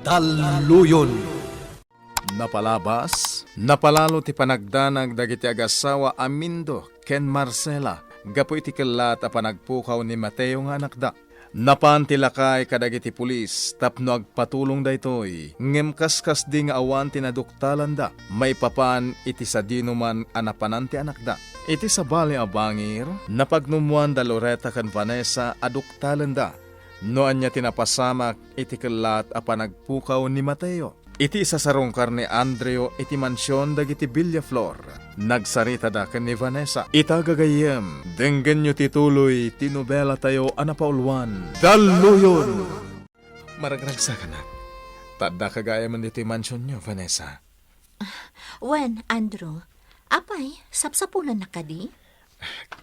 Daluyon. Napalabas, napalalo ti panagdanag dagiti agasawa Amindo ken Marcela. Gapo iti kelat a panagpukaw ni Mateo nga anakda. Napan ti lakay kadagiti pulis tapno agpatulong daytoy. Ngem kaskas di nga awan tinaduktalan da. May papan iti sadino man anapanan ti anakda. Iti sa bali a bangir, napagnumuan da Loretta ken Vanessa aduktalan da. Noan niya tinapasamak iti kelat a panagpukaw ni Mateo. Iti isasarong karne Andreo iti mansyon dagiti Villaflor. Nagsarita da ken ni Vanessa. Itagagayem, denggen nyo tituloy tinobela tayo anapaulwan. Daluyon! Maragragsa ka na. Tadda kagayaman dito yung mansyon nyo, Vanessa. Wen, Andrew, apay, sapsapulan na ka di?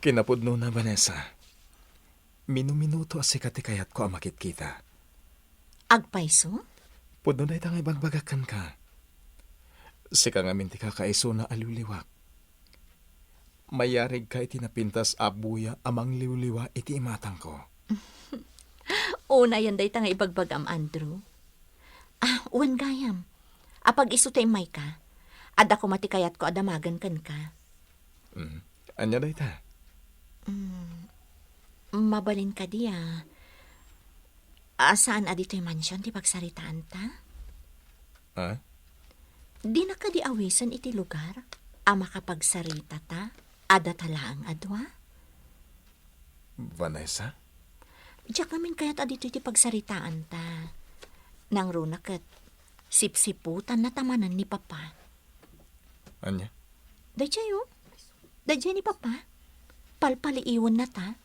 Kinapudno na, Vanessa. Minuminuto asikati kayat ko ang makitkita. Agpayso? Pudno na itang ibagbagakan ka. Sika nga minti ka kaiso na aluliwak. Mayarig ka iti napintas abuya amang liwliwa iti imatang ko. Una yan day nga ibagbagam, Andrew. Wen gayam. Apag iso tay may ka, ada ko matikayat ko adamagan kan ka. Anya day ta? Mabalin ka diya. Saan adito yung mansyon ti pagsaritaan ta? Ha? Di na ka di awisan iti lugar, makapagsarita ta, ada talaang adwa? Vanessa? Diyak namin kaya't adito iti pagsaritaan ta. Nang runakat, sipsiputan na tamanan ni Papa. Anya? Dadya yun? Dadya ni Papa? Palpaliiwan na ta?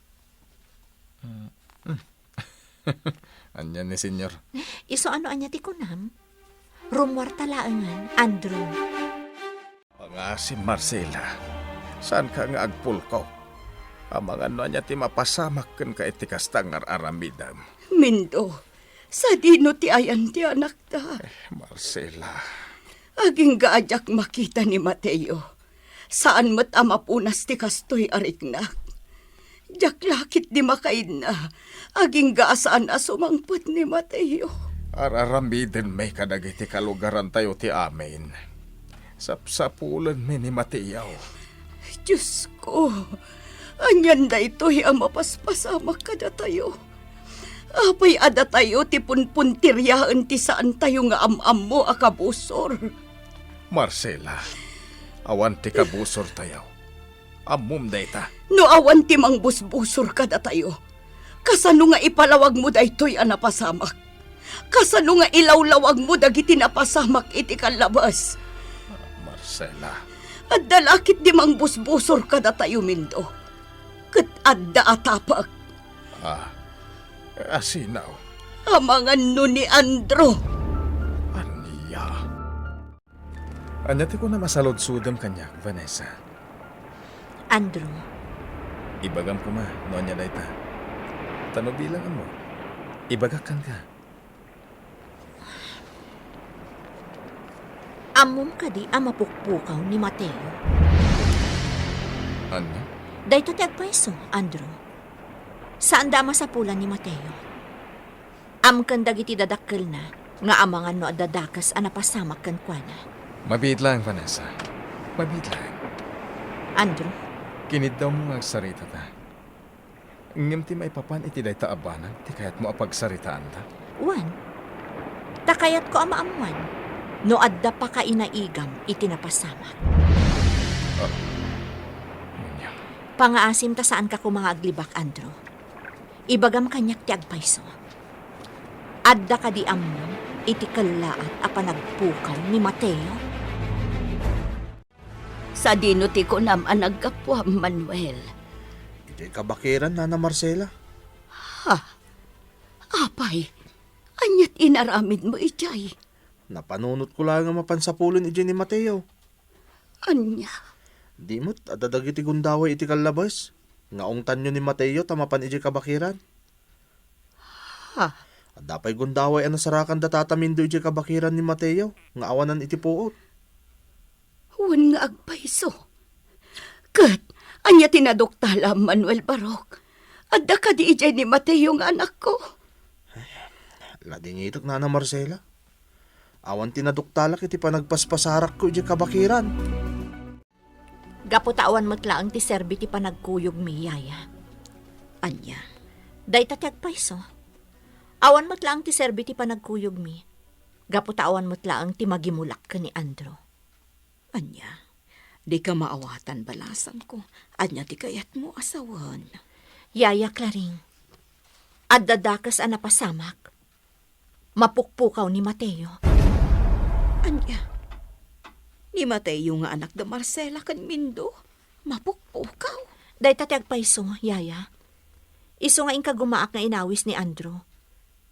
Anya ni senyor. Iso ano anya ti kunam? Rumwar talaangan, Andrew. Nga si Marcela. Saan ka nga agpulkaw? Amang ano anya ti mapasamak ken ka iti kastangar aramidam. Mindo, sa dino ti ayan ti anak ta. Marcela. Aging gaajak makita ni Mateo. Saan mat amapunas ti kastoy ariknak. Jak lakit di makain na. Aging gaasaan na sumangpot ni Mateo. Araramidin may kadagiti kalugaran tayo ti amin. Sapsapulan mi ni Mateo. Diyos ko, anyan da ito'y ang mapaspasamak kada tayo. Apay ada tayo ti punpuntiryaan ti saan tayo nga amam mo akabusor. Marcela, awan ti kabusor tayo. Amum dayta. No awan ti mang busbusor kada tayo. Kasano nga ipalawag mo daytoy anapasamak. Kasano nga ilawlawag mo dagiti napasamak iti kalabas. Marcela. At dalakit di mang busbusor kada tayo, Mindo. Kat adda atapak. Asinaw. Amangan no ni Andro. Aniya. Anya ti ko na masalod-sudam kanya, Vanessa. Andrew, Ibagam ko ma, no anya dayta. Tano bilangan mo. Ibagakan ka. amom ka di mapukpukaw ni Mateo. Anya? Dahito ti agpaiso, Andrew. Saan da masapulan ni Mateo? Amkan dagiti dadakkel na, nga amangan no adadakas anapasamak kan kuana. Mabid lang, Vanessa. Mabid lang. Andrew, Kinid daw mo nga sarita ta. Ngem ti may papan iti dayta abanan, ti kayat mo apagsaritaan ta. Juan, takayat ko amaamuan, no adda pa ka inaigam itinapasamak. Anya. Pangaasim ta saan ka ko mga aglibak, Andrew. Ibagam kanyak ti agpaiso. Adda ka di amon, iti kalaat a panagpukaw ni Mateo. Sa dino ti ko naman nagkapwa, Manuel. Iti kabakiran na Marcela. Ha? Apay, anyat inaramid mo ijay. Napanunot ko lang nga mapansapulon iti ni Mateo. Anya? Di mo't adadag iti gundaway iti kalabas. Ngaong tanyo ni Mateo tamapan iti kabakiran. Ha? At dapay gundaway ang nasarakan datatamindo iti kabakiran ni Mateo. Nga awanan iti puot. Huwag nga agpaiso. Kat, anya tinadoktala, Manuel Barok. Adda ka di ijay ni Mateo nga anak ko. Ladingitok na Marcela. Awan tinaduktalak iti panagpaspasarak ko iti kabakiran. Gaputawan mo't laang ti serbi ti panagkuyog mi, yaya. Anya, day ta ti agpayso. Awan mo't laang ti serbi ti panagkuyog mi. Gaputawan mo't laang ti magimulak ka ni Andro. Anya, di ka maawatan balasan ko. Anya ti kayat mo asawan. Yaya Claring, at dadakas a napasamak. Mapukpukaw ni Mateo. Anya, ni Mateo nga anak da Marcela kan Mindo, mapukpukaw. Day ta ti agpayso, yaya. Iso nga inka gumaak nga inawis ni Andro.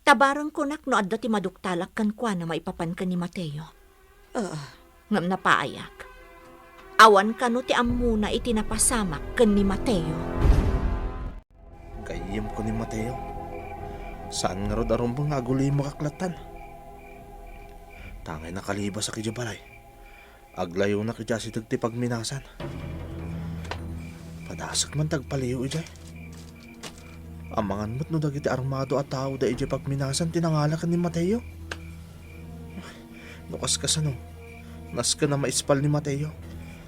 Tabarang kunak no adda ti maduktalak kan kwa na maipapan ka ni Mateo. Ngam napaayak. Awan ka no ti amuna iti napasamak kan ni Mateo. Gayem ko ni Mateo. Saan nga rod arumbang nga aguloy makaklatan? Tangay nakalibas sa kijabalay. Aglayo na kidya si tagti pagminasan. Padasak man tagpaliw ijay. Amangan mo't no dagiti armado at tao da ijay pagminasan tinangalakan ni Mateo. Nukas ka sa no. Nas ka na maispal ni Mateo.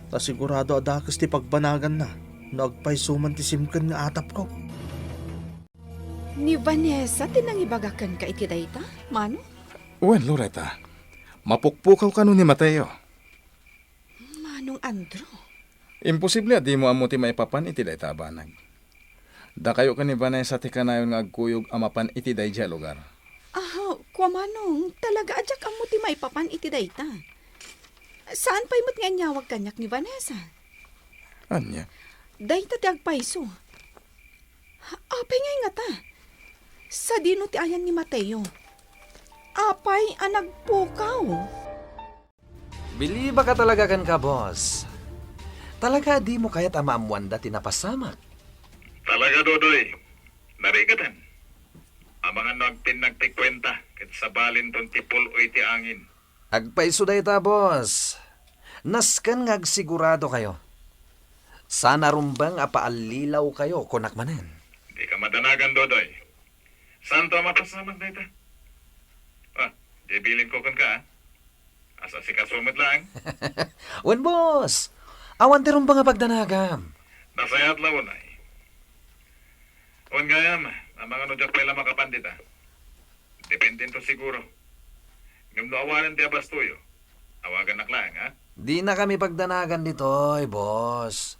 Ta sigurado adakas ti pagbanagan na. Nagpaysuman ti simkan nga atap ko. Ni Vanessa, tinangibagakan ka iti dayta, mano? Well, Loretta, mapukpukaw ka nun ni Mateo. Manong Andro. Imposible di mo amo ti maipapan iti day tabanag. Da kayo ka ni Vanessa ti kanayon nga agkuyog amapan iti day dya lugar. Ah, kwa manong, talaga adyak amo ti maipapan iti dayta. Saan pa imot nga nyawag kanyak ni Vanessa? Anya? Dayta ti agpayso. Apay ngay nga ta. Sa dino ti ayan ni Mateo. Apay anagpukaw. Biliba ka talaga kan ka, boss. Talaga di mo kaya't amaamuanda tinapasamak. Talaga, Dodoy. Narigatan. Amangan nagtinagtikwenta ket sa balin ton tipul o iti angin. Agpaiso dayta, boss. Naskan nga agsigurado kayo. Sana rumbang apaalilaw kayo kunak manen. Di ka madanagan, Dodoy. Saan to mapasamak na ita? Ibilin ko kan ka, asa si kasumit lang. Wen, boss. Awan ti rumbang apagdanagam. Nasayat lawon ay. Wan gayam, ang mga nudyak pala makapandita. Depende to siguro. Ngam no awanan ti abas tuyo. Awagan naklang, ha? Di na kami pagdanagan ditoy, boss.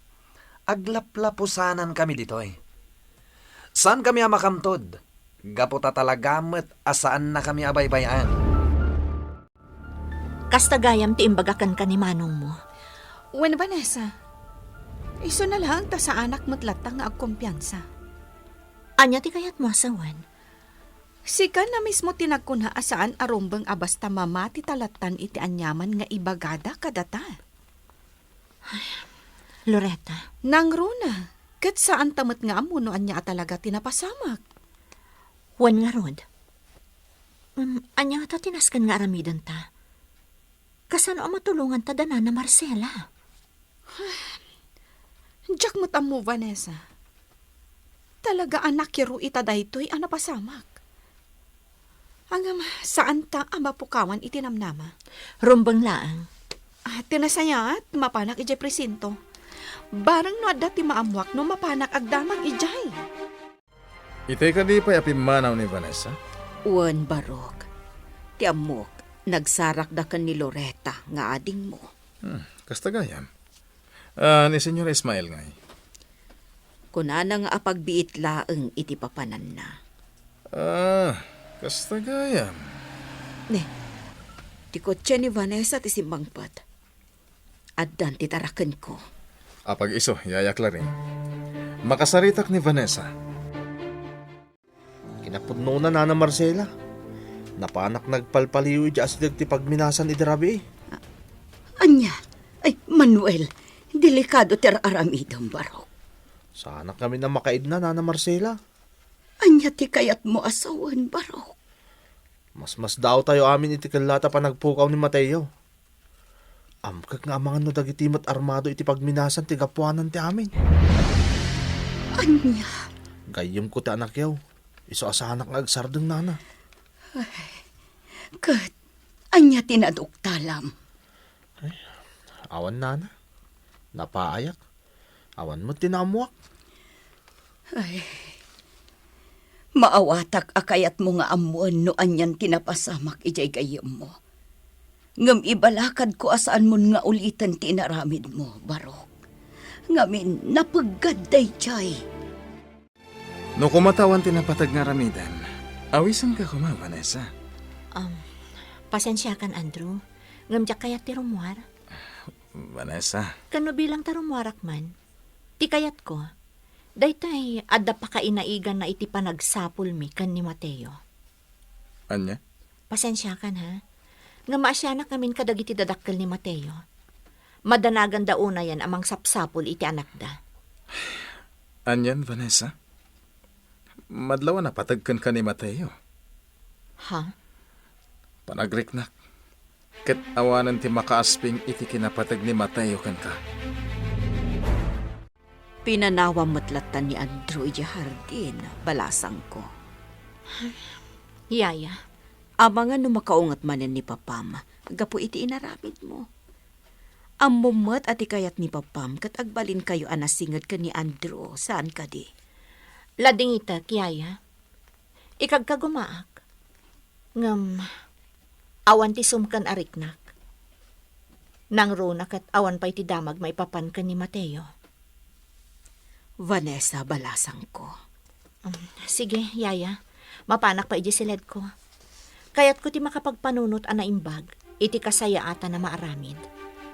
Aglaplapusanan kami ditoy. Saan kami amakamtod? Gaputa talagamet asaan na kami abaybayan. Kastagayam ti imbagakan ka ni manong mo. Wen Vanessa, iso na lang ta sa anak mo't latang nga agkumpiyansa. Anya ti kayat mo asawan. Sika na mismo tinagkuna asaan arumbang abasta mamati talatan iti anyaman nga ibagada kadata. Loretta, Nangruna, kat saan tamat nga amuno anya talaga tinapasamak. wan nga rod. Anya nga ta tinaskan nga aramidan ta. Kasano ang matulungan ta dana na Marcela? Diyak mo tamo, Vanessa. Talaga anak kiro ita daytoy ang napasamak. Ang saan ta ang mapukawan itinamnama? Rumbang laang. Tinasaya at mapanak ijay presinto. Barang no adda ti maamwak no mapanak agdamag ijay. Itay ka di pa yapimanaw ni Vanessa? Wan barok. Ti amok, nagsarak da kan ni Loretta nga ading mo. Kastagayam. Ni Senyor Ismael ngay. Kunana nga apagbiit laeng iti papanan na. Kastagayam. Ne, ti kotse ni Vanessa ti simbangpat. Addan ti taraken ko. Apag iso, yayak la rin. Makasaritak ni Vanessa. Kinapudno na Nana Marcela. Napanak nagpalpaliw iti asidag ti pagminasan iti rabi. Anya, ay Manuel, delikado ter aramidang barok. Sana kami na makaid na Nana Marcela. Anya ti kayat mo asawan barok. Mas daw tayo amin iti kalata pa nagpukaw ni Mateo. Amkag nga amangan no dagiti mat armado iti pagminasan ti gapuanan ti amin. Anya, Gayem ko ti anak yaw. Iso asahanak nga agsardeng Nana. kat, Anya tinaduktalam. Awan nana. Napaayak. Awan mo tinamuak. Maawatak akayat mo nga amuan no anyan tinapasamak ijay gayam mo. Ngam ibalakad ko asaan mo nga ulitan tinaramid mo, Barok. Ngamin napagad day chay. No kumatawan tinapatag nga ramidan, awisan ka kuma, Vanessa. Pasensya kan, Andrew. Ngam jak kayat ti rumwar. Vanessa, Kano bilang tarumwarak man, ti kayat ko, daytay adda pa kainaigan na iti panagsapul mi kan ni Mateo. anya? Pasensya kan ha, nga maasya na kamin kadagiti dadakkel ni Mateo. Madanagan dauna yan amang sapsapul iti anak da. Anyan, Vanessa? Madlaw na patagkan ka ni Mateo. Ha? Panagriknak. Ket awanan ti makaasping iti kinapatag ni Mateo kan ka. Pinanawa matlatan ni Andrew Jahardin, balasang ko. Yaya, Amangan no makaungat manen ni Papam, gapo iti inaramid mo. Ammumot at ikayat ni Papam, kat agbalin kayo anasingad ka ni Andrew, saan ka di? lading ita, Yaya. Ikagkagumaak. Ngam, awan ti sumkan ariknak. Nang runak at awan pa iti damag maipapan ka ni Mateo. Vanessa, balasang ko. Sige, Yaya. Mapanak pa iji silid ko. Kaya't ko ti makapagpanunot anaimbag, iti kasaya ata na maaramid.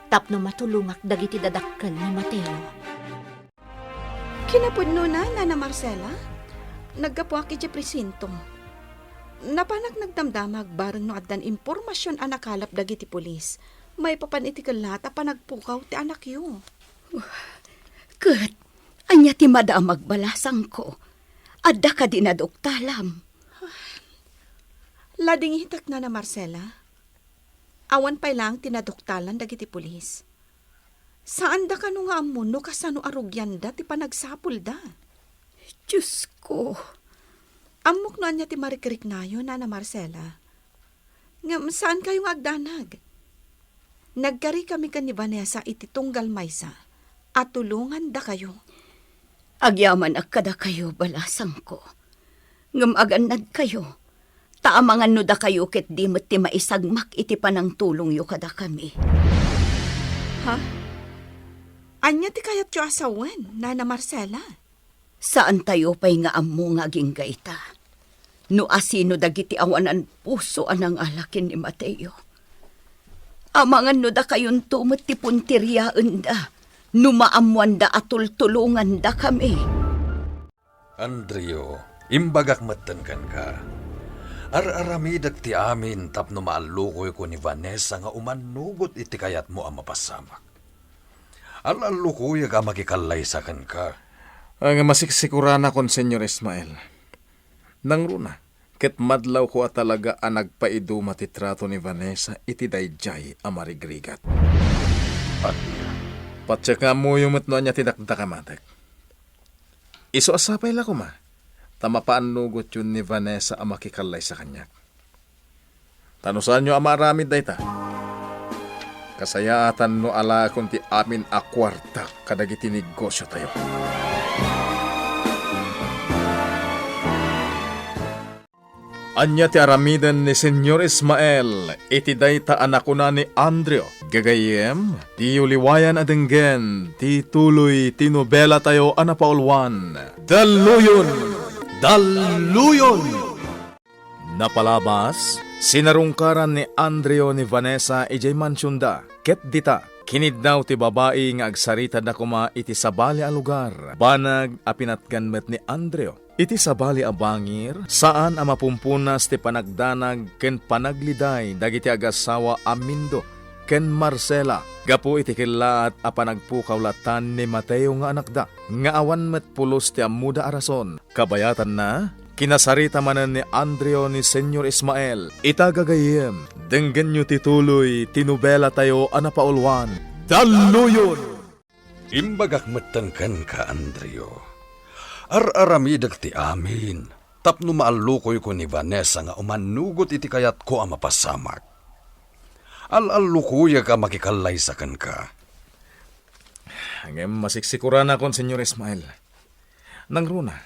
Tapno matulungak dagiti dadakkel ni Mateo. Kinapudno na, Nana Marcela. Naggapuak iti presinto. Napanak nagdamdamag bareng no addan impormasyon anakalap dagiti pulis. May papan iti kalata pa nagpukaw ti anak yu. Kat, anya ti madamag balasang ko. Adda ka din aduktalam. Lading hitak na Marcela. Awan pa lang tinaduktalan dagiti pulis. Saan da ka no nga amon no kasano arugyan da ti panagsapul da? Diyos ko. Amok na niya ti marikrik na yun, Nana Marcela. Ngam, saan kayo agdanag? Nagkari kami kan ni Vanessa iti tunggal maysa at tulungan da kayo. Agyaman akada kayo balasang ko. Ngam aganad kayo. Taamangan no da kayo ket di met ti maisagmak iti panang tulong yo kada kami. Ha? Anya ti kayat yo asawen, Nana Marcela? Saan tayo pa'y nga ammo nga ginggayta? No asino dagiti awanan puso anang alakin ni Mateo. Amangan no da kayon tumot ti puntiryaan da. Numaamuan da atul-tulungan da kami. Andrio, imbagak matan ka. Ar-aramidag ti amin tapno maalukoy ko ni Vanessa nga umanugot iti kayat mo ang mapasamak. Al-alukoy ka makikalay sa kan ka. Ang masiksikurana kon, Senyor Ismael. Nang runa, ket madlaw ko at talaga ang nagpaiduma ti trato ni Vanessa iti dayjay amarigrigat. At Patsaka mo yung matno niya tinakdakamatag. Iso asapay la ko ma. Tamapaan nugot yun ni Vanessa ang makikalay sa kanya. Tanusan nyo ang maramid na ita. Kasayaatan no ala kunti amin a kwarta kadagiti negosyo tayo. Anya ti aramidan ni Senyor Ismael, iti dayta anakuna ni Andreo. Gagayem, ti uliwayan adenggen, ti tuloy, ti nobela tayo anapaulwan. Daluyon! Daluyon! Napalabas, sinarungkaran ni Andreo ni Vanessa ijay mansyunda, ket dita. Kinidnaw ti babae nga agsarita na kuma iti sabali a lugar. Banag apinatgan met ni Andreo. Iti sabali a bangir, saan ang mapumpunas ti panagdanag ken panagliday dagiti agasawa Amindo ken Marcela. Gapu iti kilaat a panagpukawlatan ni Mateo nga anakda. Nga awan met pulos ti amuda arason. Kabayatan na, kinasarita manan ni Andreo ni Senyor Ismael. Itagagayem, denggen nyo tituloy, tinubela tayo anapaulwan. Daluyon! imbagak matan ka, Andrio. Ar-aramidag ti amin. Tapno maalukoy ko ni Vanessa nga umanugot iti kayat ko ang mapasamak. Al-alukuya ka makikalaysakan ka. Hanggang masiksikuran akon, Senyor Ismael. Nang runa,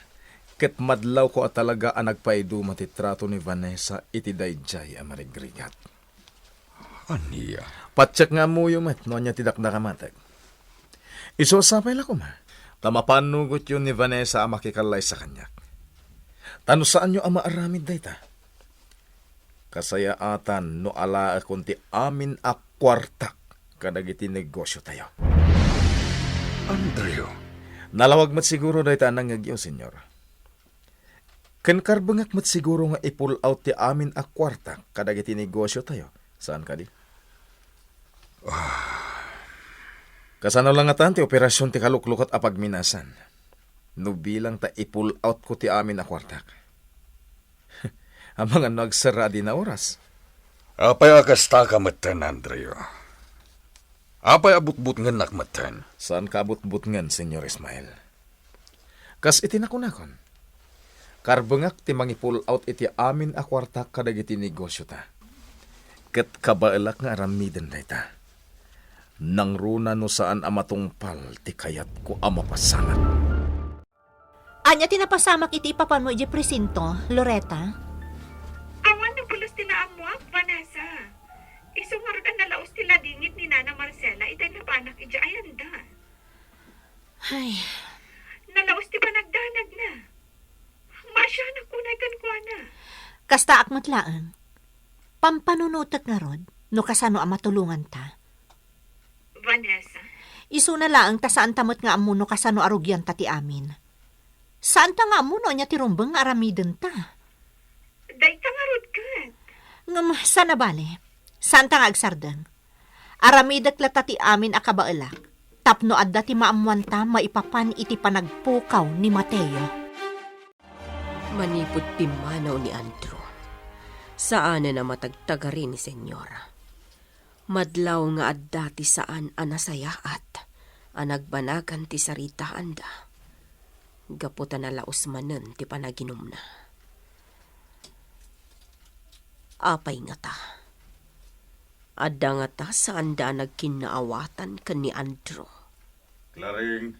ket madlaw ko at talaga ang nagpaidu matitrato ni Vanessa iti dayjay a marigrigat. Aniya? Patsak nga mo yung mat, no niya tidak nakamatag. Isosapay lang ko ma. Tamapanugot yun ni Vanessa ang makikalay sa kanya. Tano saan nyo ang maaramid dayta? Kasayaatan no ala kunti amin a kwartak kadagiti negosyo tayo. Andreo? Nalawag mat siguro dayta nang ngagyo, senyor. Kankarbangak mat siguro nga i-pull out ti amin a kwartak kadagiti negosyo tayo. Saan ka di? Kasano lang atan ti operasyon ti kaluklukot a pagminasan. No bilang ta i-pull out ko ti amin a kwartak. Ang mga nagsara di na oras. Apay akasta ka matan, Andreo. Apay abut-but nga nakmatan. Saan ka abut-but ngan, Senyor Ismael? Kas itinakon-akon. Karbangak ti mangi-pull out iti amin a kwartak kadagiti negosyo ta. Ket kabaalak nga aramiden na ita. Nang runa no saan amatungpal ti kayat ko amapasamat. Anya tinapasamak iti ipapan mo iti presinto, Loretta? Awan na pulos tinaamuak, Vanessa. Isungar ka na laos tila dingit ni Nana Marcela, itay labanak ija ayanda. Ay, Nalaos ti panagdanag na. Masya na kunay kankwana. kasta akmatlaan. Pampanunutak nga rod, no kasano ang matulungan ta. Vanessa, Isu na lang ta saan tamot nga amuno kasano arugyan ta ti amin. Saan ta nga amuno niya ti rumbang nga aramiden ta? day tangarod ka. Ngam, sana bale. Saan ta nga agsardeng? Aramidak lata ti amin akabaelak. Tapno adda ti maamuan ta maipapan iti panagpukaw ni Mateo. Manipod pimanaw ni Andrew. Saan na matagtagari ni Senyora. Madlaw nga adda ti saan anasayaat. Anagbanagan ti sarita anda. Gaputan na laos manen ti panaginom na. Apay nga ta. Adda nga ta saan da nagkinaawatan ka ni Andrew. Klaring?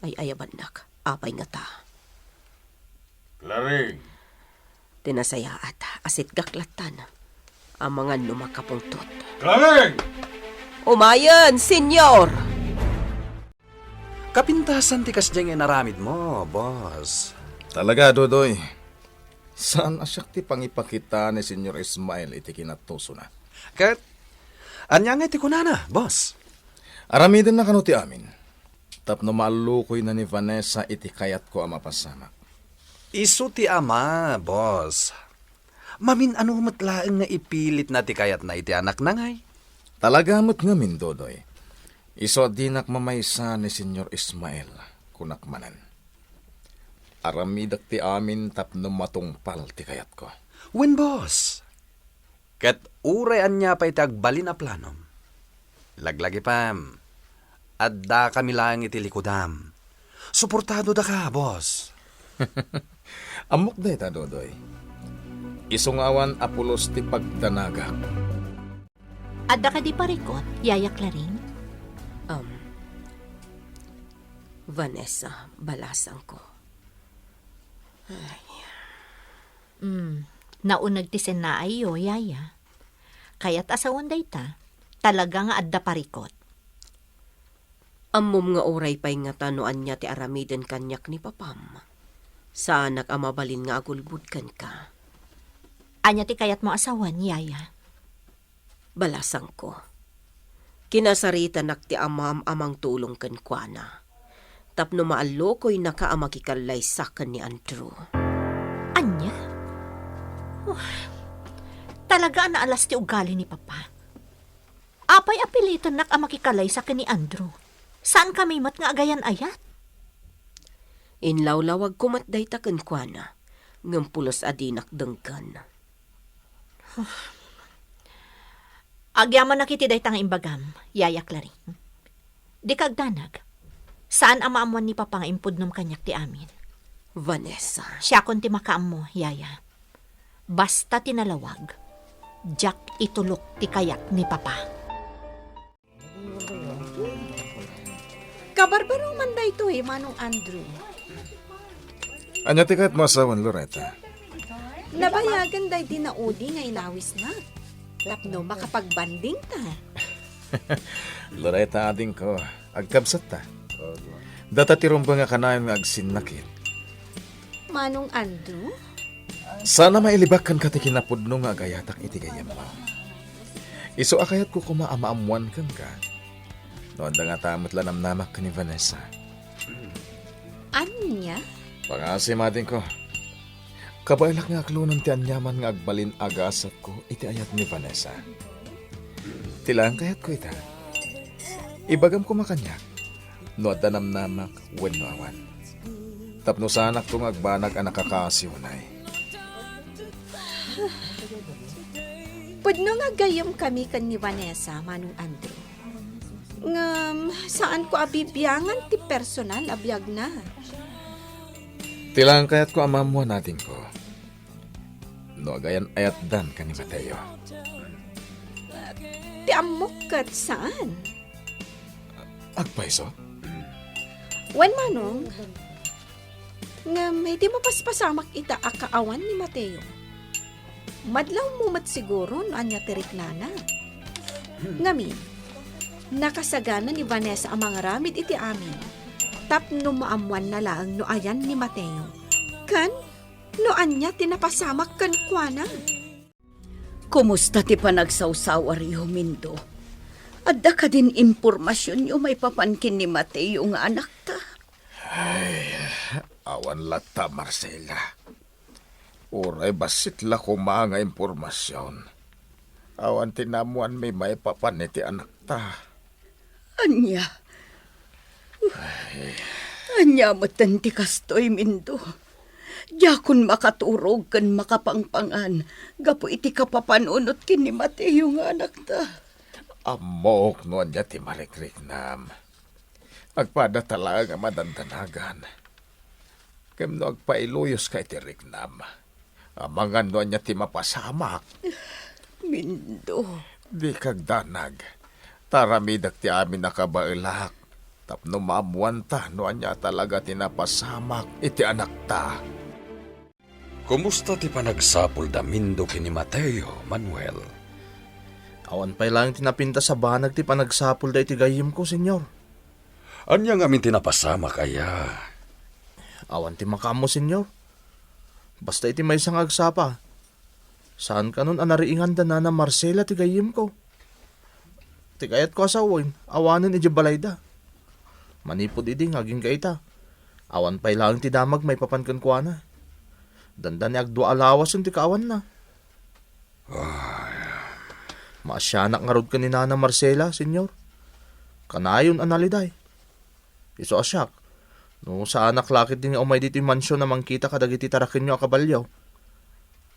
Ay ayaban nak. Apay nga ta. Klaring? Tinasayaat asit gaklatan ang mga numakapungtot. Klaring! Umayan, senyor! Kapintasan ti kasdyang inaramid mo, boss. Talaga, Dodoy. Saan asyak ti pangipakita ni Senyor Ismael iti kinatuso na? Kat, anya nga ti kunana, boss. Aramiden na kano ti amin. Tapno maalukoy na ni Vanessa iti kayat ko ang mapasamak. Isu ti ama, boss. Mamin ano matlaeng nga ipilit na ti kayat na iti anak na ngay. Talaga mo't ngamin, Dodoy. Iso dinak mamaysa ni Senyor Ismael kunakmanan. Aramidak ti amin tapno matungpal ti kayat ko. When, boss? Kat urayan niya pa iti agbalin na planom. Laglagi pam. Adda kami lang iti likudam. Suportado da ka, boss. Amok day ta, Dodoy. Isungawan apulos ti pagdanagak. Adda ka di parikot, Yaya Claring? Vanessa, balasang ko. Naunag ti sen na ayo, Yaya. Kaya't asawan day ta, talaga nga adda parikot. Ammom nga oray pa'y nga tanoan niya ti aramiden kanyak ni Papam. Saanak amabalin nga agulbudkan ka. Anya ti kayat mo asawan, Yaya. Balasang ko. Kinasarita nak ti amang tulong kan kuana. Tapno maalokoy nakaamakikalay sakan ni Andrew. Anya? Talaga na alas ti ugali ni Papa. Apay apilitan nak amakikalay sa ni Andrew. Saan kami mat nga agayan ayat? Inlawlawag kumatday ta kan kuana. Ngampulos adinak dengkan. Agyaman nakitiday tang imbagam, Yaya Claring. Di kagdanag. Saan ang maamuan ni Papa nga impudnom kanyak ti amin? Vanessa. Siya kon ti makaam mo, Yaya. Basta tinalawag. Jack itulok ti kayak ni Papa. Kabarbaro man da ito Manong Andrew. Anya ti kahit masawan, Loretta. Nabayagan da di na udi nga inawis na. Tapno makapagbanding ta. Loretta, ading ko, agkabsat ta. Data tirumba nga kanayon nga agsinakit. Manong Andrew? Sana mailibakan ka ti kinapudno nga agayatak iti gayam mo. Iso akayat ko kumaamaamuan kang ka. Noon da nga tamot lanamnamak ka ni Vanessa. Anya? Pangasim ading ko. Kabailak nga aklunan ti anyaman nga agbalin agasat ko iti ayat ni Vanessa. Tilang kayat ko ita. Ibagam ko makanyak. No at danamnamak wenno awan. Tapno sanak tong agbanag ang nakakasiunay. Pudno nga gayam kami kan ni Vanessa, Manong Andrew. Ngam, saan ko abibiyangan ti personal abiyag na? Tilang kayat ko amamuan natin ko. No agayan ayat dan ka ni Mateo. Ti amok kat saan? Agpaiso? Wen Manong? Ngam, hindi mo paspasamak ita akaawan ni Mateo. Madlaw mo mat siguro no anya tirik nana. Ngamin, nakasagana ni Vanessa ang mga ramid iti amin. Tapno maamuan na lang no ayan ni Mateo. Kan, no anya tinapasamak kan kuana. Kumusta ti panagsawsawar yo, Mindo? Adda ka din impormasyon yo may papankin ni Mateo nga anak ta. Awan lata, Marcela. Uray basit la ko mga impormasyon. Awan tinamuan may papaniti anak ta. Anya? Anya matanti kastoy, Mindo. Yakon makaturog kan makapangpangan. Gapo iti kapapanunot kin ni Mateo nga anak ta. Amok noon niya ti marikriknam. Agpada talaga madantanagan. Kem no agpailuyos kay ti riknam. Amangan noon niya ti mapasamak. Mindo. Di kagdanag. Taramidak ti amin nakabailak. Tapno maamuan ta noon niya talaga tinapasamak iti anak ta. Kumusta ti panagsapul da Mindo kini Mateo, Manuel? Awan pa'y lang tinapinta sa banag ti panagsapul da iti gayim ko, senyor. Anya nga min tinapasama kaya? Awan ti makamo, senyor. Basta iti may isang agsapa. Saan ka nun anariingan da na Marcela ti gayim ko? Ti kayat ko asawin, awanan iti balayda. Manipod iding aging kaita. Awan pa'y lang ti damag may papankan ko na. Dandan ni agdua alawas yung ti kaawan na. Maasyanak nga rod ka ni Nana Marcela, senyor. Kanayon analiday. Iso asyak. No, sa anak lakit din nga umay dito yung mansyon na mangkita kadagiti tarakin nyo akabalyaw.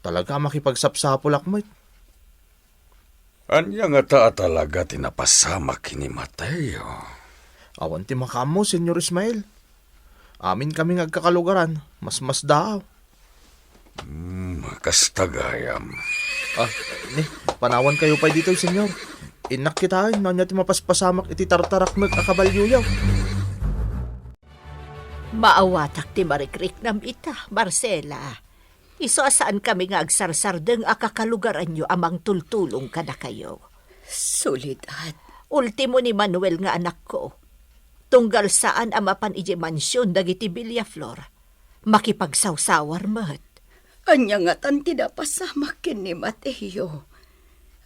Talaga makipagsapsapo lakmay. Anya nga ta talaga tinapasama kini Mateo? Awan ti makamo, senyor Ismael. Amin kami agkakalugaran. Mas daaw. Kastagayam. Ni, panawan kayo pa dito, senyor. Inak kita, nanya ti mapaspasamak iti tartarak akabalyaw. Maawatak ti marikriknam ita, Marcela. Iso asaan kami nga agsarsardeng akakalugaran nyo amang tultulong ka na kayo. Solidad. Ultimo ni Manuel nga anak ko. Tunggal saan amapan iji mansyon dagiti Villaflor. Makipagsawsawar mat. Anya nga tan tinapasama kin ni Mateo.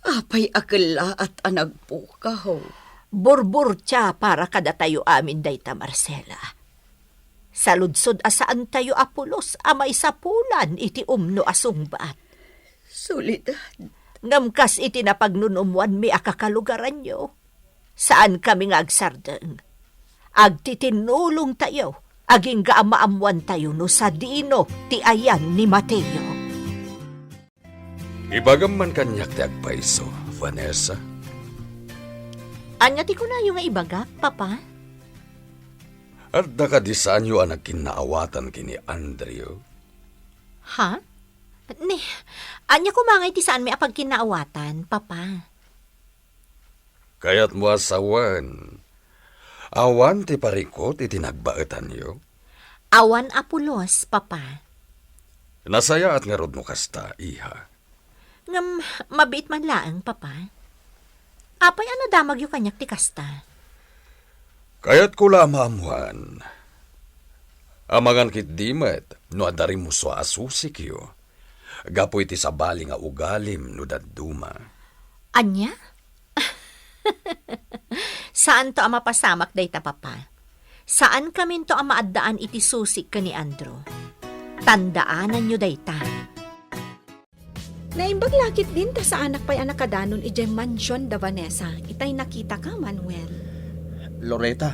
Apay akala at anagpukaw. Burbur siya para kada tayo amin dayta, Marcela. Sa ludsod asaan tayo apulos, amay sapulan iti umno asungbat. Solidad. Ngamkas iti napagnunumuan mi akakalugaran nyo. Saan kami nga agsardeng? Agtitinulong tayo, aging gaamaamuan tayo no sa dino ti ayan ni Mateo. Ibagam man kanyak ti agpaiso, Vanessa. Anya ti kunayo nga ibagak, Papa? At da ka di saan yo ang nagkinaawatan kini Andrew? Ha? Ni, anya ko mangay ti saan may apag kinaawatan, papa. Kaya't mo asawan. Awan ti parikot iti nagbaetan yo. Awan apulos, papa. Nasaya at nga rod mo kasta, iha. Ngam, mabit man laang, papa. Apay ano damag yu kanyak ti kasta? Kaya't ko lamamuan. Amangan kit dimet, no adari mo so asusik yo. Gapoy ti sabali nga ugalim no dadduma. Anya? Saan to ang mapasamak day ta, papa? Saan kami to ang maaddaan iti susik ka ni Andrew? Tandaanan nyo day ta. Naimbag lakit din ta sa anak pa'y anak kadanon ijay mansyon da Vanessa. Itay nakita ka, Manuel. Loretta,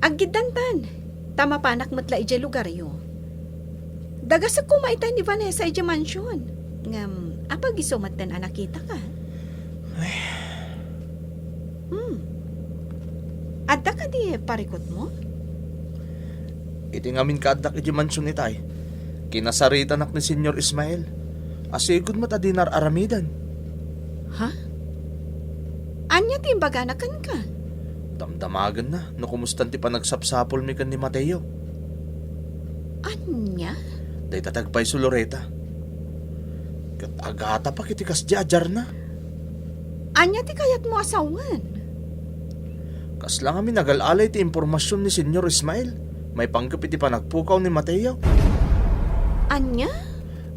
Aggidantan. Tama panak matla ijay lugar yo. Dagasag kumaitay ni Vanessa ijay mansyon. Ngam, apag isumat den anakita ka? Adda ka di parikot mo? iti ngamin kaadak iti mansyon itay. Kinasarita nak ni Senyor Ismael. Asigod mo ta dinar aramidan. Ha? Anya ti imbaganakan ka? Damdamagan na, no kumustan ti panagsapsapol mi kan ni Mateo. Anya? Day tatagpay su Loretta. Kat agata pa kiti kasjajar na. Anya ti kayat mo asawan? Kas lang kami nagalalay ti impormasyon ni Senyor Ismael. May panggap iti panagpukaw ni Mateo. Anya?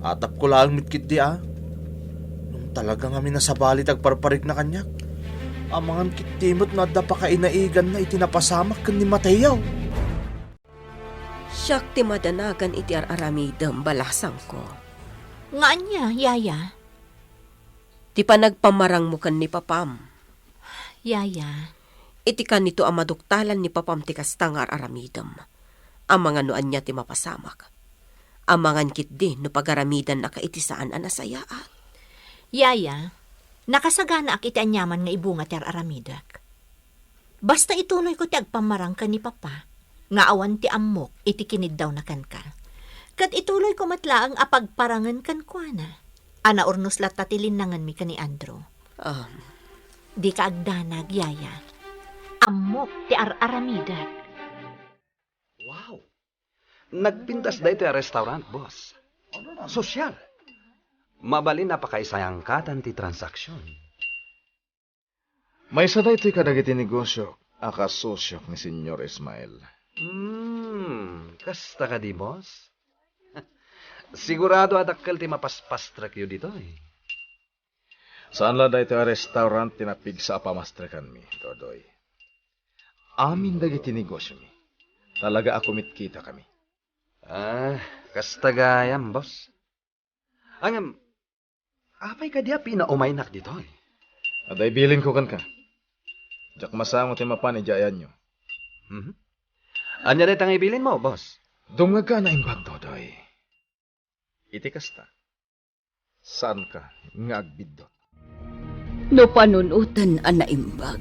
Atap ko lang mitkit di Nung talaga kami nasabali tagparparig na kanyak. Amangan kitimot na adda pa kainaigan na itinapasamak kan ni Mateo. Siyak ti madanagan iti araramidem balasang ko. Nga anya, yaya? Ti panagpamarang mo kan ni papam. Yaya, Iti kan nito ang maduktalan ni papam ti kastangar aramidem. Ang mga noan niya ti mapasamak. Amangan kit din no pagaramidan na kaitisaan ang nasayaat. yaya, nakasagana ak iti anyaman nga ibunga ti aramidak. Basta ituloy ko ti agpamarang ka ni papa, nga awan ti ammok iti kinid daw na kan ka. Kat ituloy ko matlaang apagparangan kan kwa na. Ana ornos lat tatilinangan mi ka ni Andrew. Di ka agdanag, yaya. Ammok ti aramidak. Wow! Nagpintas da ito yung restaurant, boss. Sosyal. Mabalin na pakaisayang katan ti transaksyon. May sada ito'y kadagiti negosyo, akasosyok ni Senyor Ismael. Kasta ka di, boss? Sigurado adakkel ti mapaspastrak yu dito eh. Saan la da ito'y restaurant tinapig sa apamastrekan mi, Dodoy? Amin dagiti negosyo mi. Talaga ako mitkita kami. Kasta gayam, boss. Angam, apay ka diya pinaumainak dito eh. Aday bilin ko kan ka. Jak masango ti mapan ijayan nyo. Anya detang ibilin mo, boss? Dumag ka na imbag, Dodoy. Iti kasta. Saan ka nga agbidot? No panunutan ang naimbag.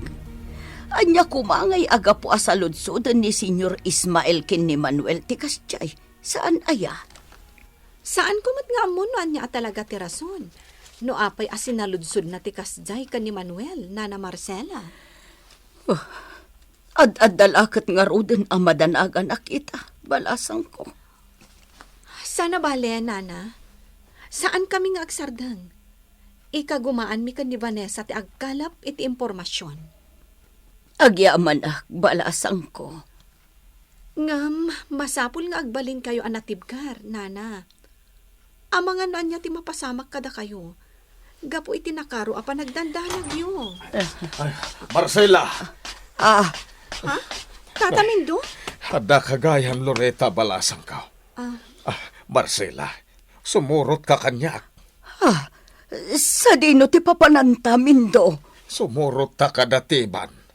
Anya kumangay aga po asaludsudan ni Senyor Ismael kin ni Manuel tikasjay. Saan aya? Saan kumat nga mo no anya talaga ti rason? No apay asinaludsod na tikasjay ka ni Manuel, Nana Marcela. Ad-adalakat nga roden ang madanagan akita. Balasang ko. Sana bale, Nana. Saan kami nga agsardang? Ikagumaan mi kan ni Vanessa ti agkalap iti impormasyon. Agyaman balasang ko. Ngam, masapul nga agbalin kayo anatibkar, Nana. Amangan na niya ti mapasamak kada kayo. Gapo iti nakaro apa nagdandanag yo. Marcela! Ha? Tatamindo? Hada kagayan Loretta balasang ka. Marcela, sumurot ka kanyak. Sa dino ti papananta, Mindo. Sumurot ta kadatiban.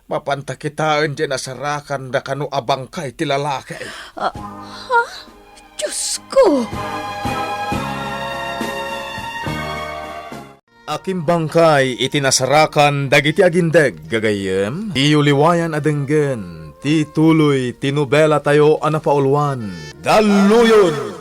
Mapantakitaan dyan asarakan da kanu abang kay ti lalaki. Diyos ko! Aking bangkay itinasarakan dagiti agindeg gagayem. Iyuliwayan adenggen. Ti tuloy tinubela tayo anapaulwan. Daluyon!